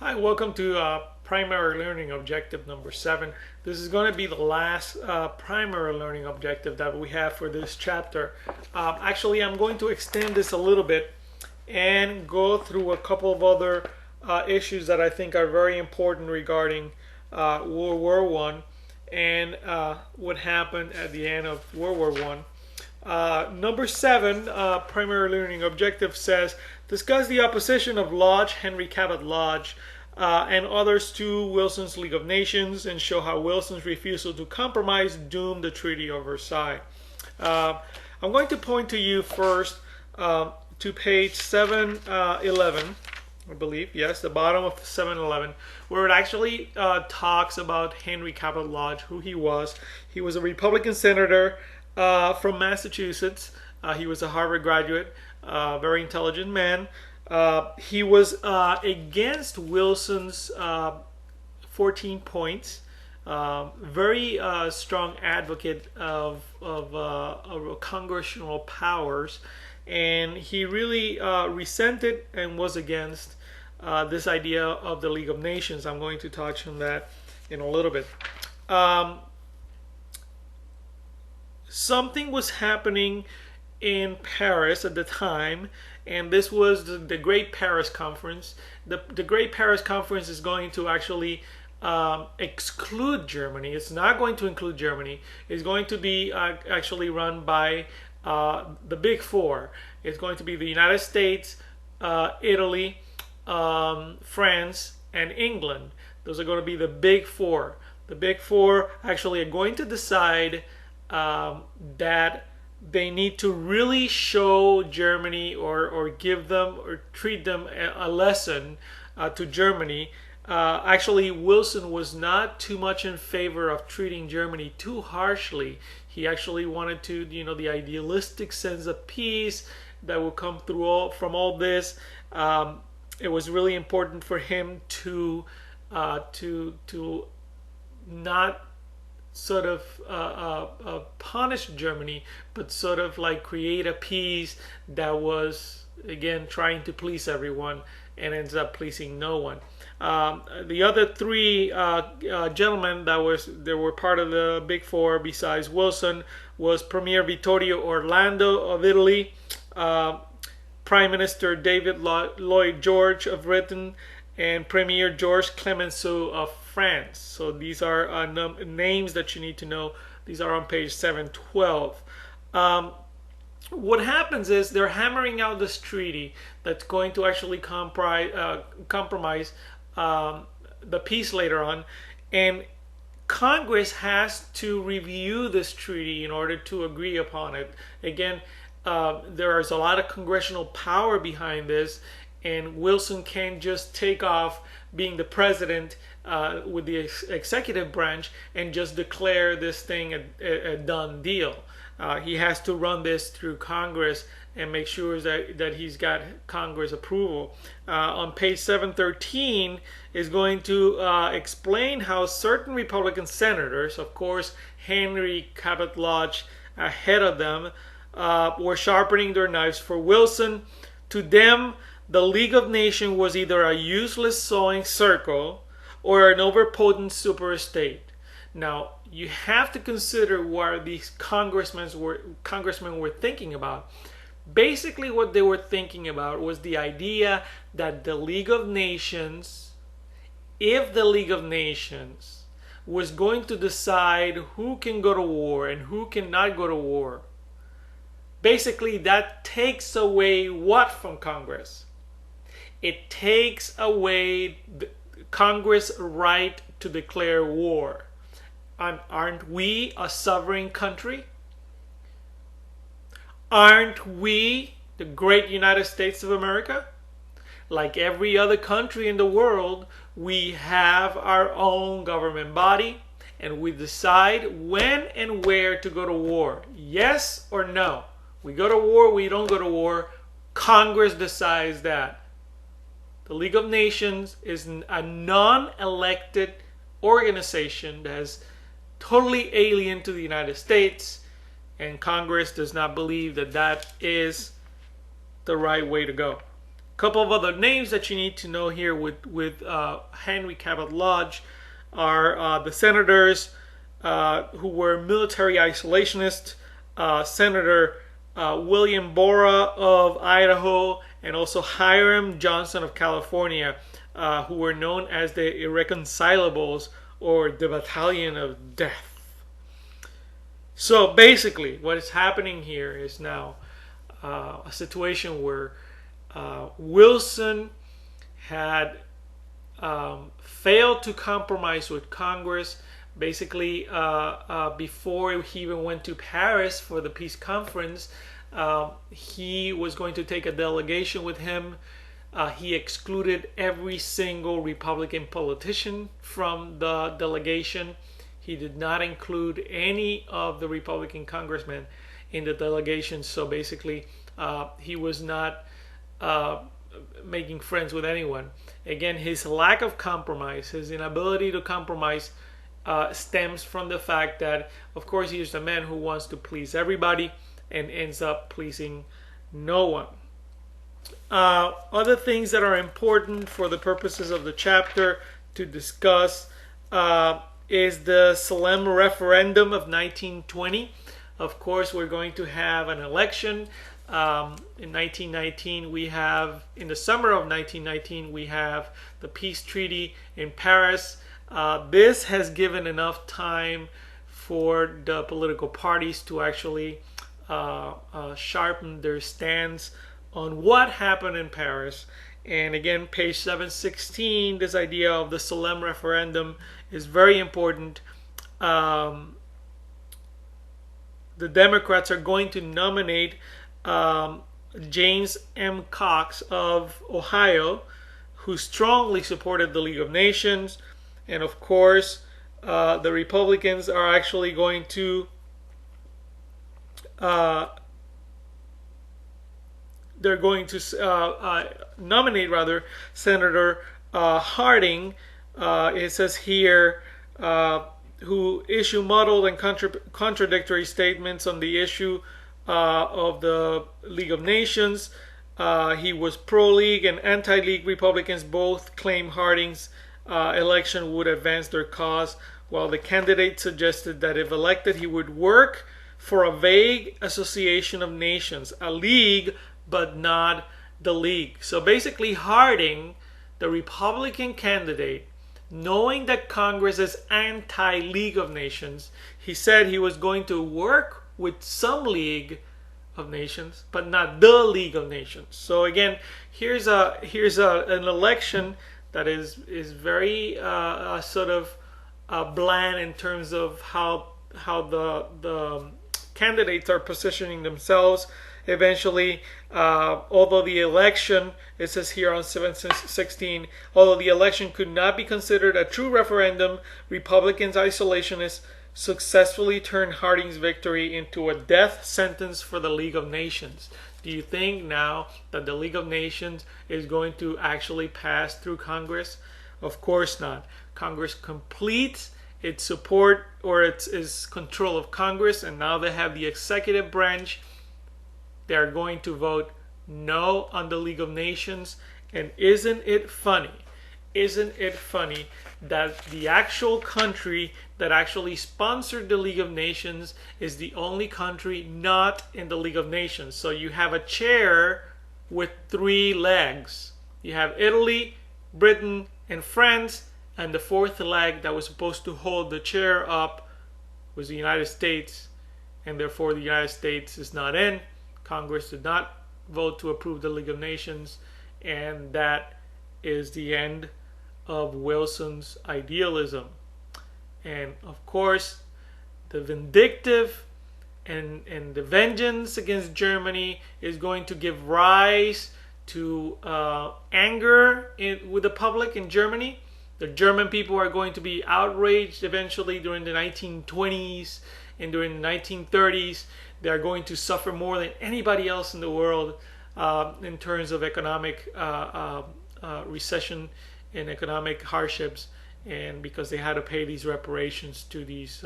Hi, welcome to primary learning objective number 7. This is going to be the last primary learning objective that we have for this chapter. Actually, I'm going to extend this a little bit and go through a couple of other issues that I think are very important regarding World War One and what happened at the end of World War One. Number 7, primary learning objective says, discuss the opposition of Lodge, Henry Cabot Lodge, and others to Wilson's League of Nations and show how Wilson's refusal to compromise doomed the Treaty of Versailles. I'm going to point to you first to page 711, I believe, yes, the bottom of 711, where it actually talks about Henry Cabot Lodge, who he was. He was a Republican senator from Massachusetts. He was a Harvard graduate, very intelligent man. He was against Wilson's 14 points, very strong advocate of congressional powers, and he really resented and was against this idea of the League of Nations. I'm going to touch on that in a little bit. Something was happening in Paris at the time, and this was the Great Paris Conference. The Great Paris Conference is going to actually exclude Germany. It's not going to include Germany. It's going to be actually run by the Big Four. It's going to be the United States, Italy, France, and England. Those are going to be the Big Four. The Big Four actually are going to decide that they need to really show Germany or give them or treat them a lesson to Germany. Actually, Wilson was not too much in favor of treating Germany too harshly. He actually wanted to, the idealistic sense of peace that will come through from all this. It was really important for him to not sort of punish Germany, but sort of like create a peace that was, again, trying to please everyone and ends up pleasing no one. The other three gentlemen that were part of the Big Four besides Wilson was Premier Vittorio Orlando of Italy, Prime Minister David Lloyd George of Britain, and Premier Georges Clemenceau of France. So these are names that you need to know. These are on page 712. What happens is they're hammering out this treaty that's going to actually compromise the peace later on, and Congress has to review this treaty in order to agree upon it. Again, there is a lot of congressional power behind this, and Wilson can't just take off being the president with the executive branch and just declare this thing a done deal. He has to run this through Congress and make sure that he's got Congress approval. On page 713 is going to explain how certain Republican senators, of course Henry Cabot Lodge ahead of them, were sharpening their knives for Wilson. To them, the League of Nations was either a useless sewing circle or an overpotent superstate. Now, you have to consider what these congressmen were thinking about. Basically, what they were thinking about was the idea that the League of Nations, if the League of Nations was going to decide who can go to war and who cannot go to war, basically that takes away what from Congress? It takes away Congress' right to declare war. Aren't we a sovereign country? Aren't we the great United States of America? Like every other country in the world, we have our own government body, and we decide when and where to go to war. Yes or no? We go to war, we don't go to war. Congress decides that. The League of Nations is a non-elected organization that is totally alien to the United States, and Congress does not believe that that is the right way to go. couple of other names that you need to know here with Henry Cabot Lodge are the senators who were military isolationists, Senator William Borah of Idaho, and also Hiram Johnson of California, who were known as the Irreconcilables or the Battalion of Death. So basically, what is happening here is now a situation where Wilson had failed to compromise with Congress. Basically, before he even went to Paris for the peace conference, he was going to take a delegation with him. He excluded every single Republican politician from the delegation. He did not include any of the Republican congressmen in the delegation. So basically, he was not making friends with anyone. Again, his lack of compromise, his inability to compromise, stems from the fact that, of course, he is a man who wants to please everybody and ends up pleasing no one. Other things that are important for the purposes of the chapter to discuss is the solemn referendum of 1920. Of course, we're going to have an election. In 1919, in the summer of 1919, we have the peace treaty in Paris. This has given enough time for the political parties to actually sharpen their stance on what happened in Paris. And again, page 716, this idea of the solemn referendum is very important. The Democrats are going to nominate James M. Cox of Ohio, who strongly supported the League of Nations. And of course, the Republicans are actually going to nominate Senator Harding. It says here, who issue muddled and contradictory statements on the issue of the League of Nations. He was pro-League, and anti-League Republicans both claim Harding's election would advance their cause, while the candidate suggested that if elected, he would work for a vague association of nations, a league, but not the League. So basically, Harding, the Republican candidate, knowing that Congress is anti-League of Nations, he said he was going to work with some League of Nations, but not the League of Nations. So again, here's an election that is very sort of bland in terms of how the candidates are positioning themselves. Eventually, although the election, it says here on 716, although the election could not be considered a true referendum, Republicans isolationists successfully turned Harding's victory into a death sentence for the League of Nations. Do you think now that the League of Nations is going to actually pass through Congress? Of course not. Congress completes its support or its control of Congress, and now they have the executive branch. They are going to vote no on the League of Nations. And isn't it funny? Isn't it funny that the actual country that actually sponsored the League of Nations is the only country not in the League of Nations? So you have a chair with 3 legs. You have Italy, Britain, and France, and the 4th leg that was supposed to hold the chair up was the United States, and therefore the United States is not in. Congress did not vote to approve the League of Nations, and that is the end of Wilson's idealism. And of course, the vindictive and the vengeance against Germany is going to give rise to anger with the public in Germany. The German people are going to be outraged eventually during the 1920s and during the 1930s. They are going to suffer more than anybody else in the world in terms of economic recession and economic hardships, and because they had to pay these reparations to these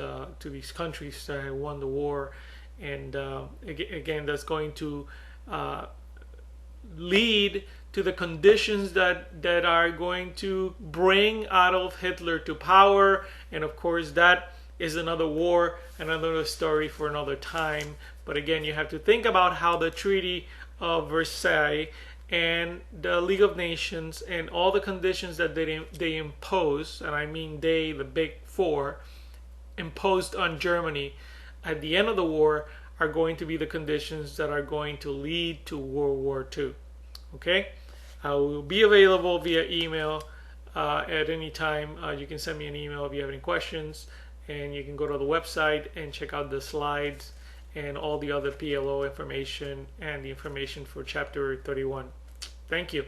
countries that had won the war. And again, that's going to lead to the conditions that are going to bring Adolf Hitler to power. And of course, that is another war, another story for another time. But again, you have to think about how the Treaty of Versailles and the League of Nations and all the conditions that they impose, and I mean they, the big four, imposed on Germany at the end of the war, are going to be the conditions that are going to lead to World War II. Okay? I will be available via email at any time. You can send me an email if you have any questions, and you can go to the website and check out the slides and all the other PLO information and the information for Chapter 31. Thank you.